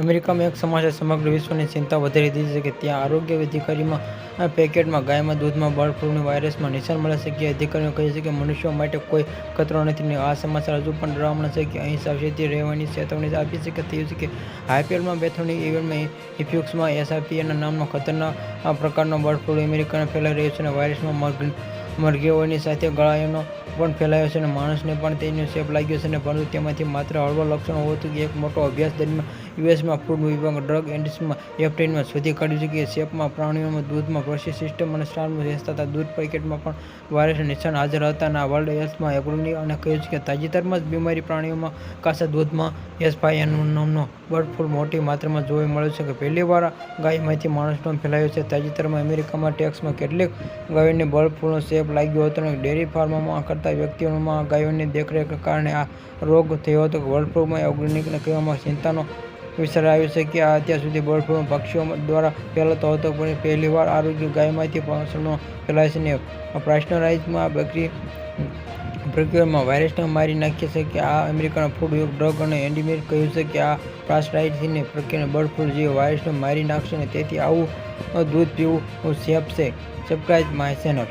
અમેરિકામાં એક સમાચાર સમગ્ર વિશ્વની ચિંતા વધારી દીધી છે કે ત્યાં આરોગ્ય અધિકારીમાં પેકેટમાં ગાયમાં દૂધમાં બર્ડ ફ્લૂની વાયરસમાં નિશાન મળે છે કે અધિકારીઓ કહે છે કે મનુષ્યો માટે કોઈ ખતરો નથી. આ સમાચાર હજુ પણ ડરામણા છે કે અહીં સાવચેતી રહેવાની ચેતવણી આપી છે કે થયું છે કે આઈપીએલમાં બેથોની ઇવેન્ટમાં ઇફ્યુક્સમાં એસઆરપીએના નામનો ખતરનાક પ્રકારનો બર્ડ ફ્લૂ અમેરિકામાં ફેલાઈ રહ્યો છે અને વાયરસમાં મરઘીઓની સાથે ગાયોનો પણ ફેલાયો છે અને માણસને પણ તેનો ચેપ લાગ્યો છે પરંતુ તેમાંથી માત્ર હળવા લક્ષણો હોવાથી એક મોટો અભ્યાસ દરમિયાન યુએસમાં ફૂડ વિભાગ ડ્રગ એન્ડિસમાં એફડીએમાં શોધી કાઢ્યું છે કે ચેપમાં પ્રાણીઓમાં દૂધમાં પ્રોસેસ સિસ્ટમ અને સ્ટારમાં વેચતા દૂધ પેકેટમાં પણ વાયરસના નિશાન હાજર હતા અને વર્લ્ડ હેલ્થમાં એગ્રોની અને કહ્યું છે કે તાજેતરમાં જ બીમારી પ્રાણીઓમાં કાચા દૂધમાં H5N1 નામનો બર્ડ ફ્લૂ મોટી માત્રામાં જોવા મળ્યો છે કે પહેલીવાર ગાયમાંથી માણસમાં ફેલાયો છે. તાજેતરમાં અમેરિકામાં ટેક્સાસમાં કેટલીક ગાયોને બર્ડ ફ્લૂનો ચેપ લાગ્યો હતો અને ડેરી ફાર્મમાં કરતા વ્યક્તિઓમાં ગાયોની દેખરેખના કારણે આ રોગ થયો હતો. બર્ડ ફ્લૂમાં એગ્રોનિકને કહેવામાં ચિંતાનો વિચાર આવ્યો છે કે અત્યાર સુધી બર્ડ ફ્લૂ પક્ષીઓ દ્વારા ફેલાતો હતો પણ પહેલીવાર આરોગ્ય ગાયમાંથી પાછળનો ફેલાય છે અને પાસ્ચરાઇઝમાં પ્રક્રિયામાં વાયરસને મારી નાખે છે કે આ અમેરિકાના ફૂડ ડ્રગ અને એન્ડીએમએ કહ્યું છે કે આ પાસ્ચરાઇઝની પ્રક્રિયાને બર્ડ ફ્લૂ જેવા વાયરસને મારી નાખશે અને તેથી આવું દૂધ પીવું સેફ છે. Subscribe my channel.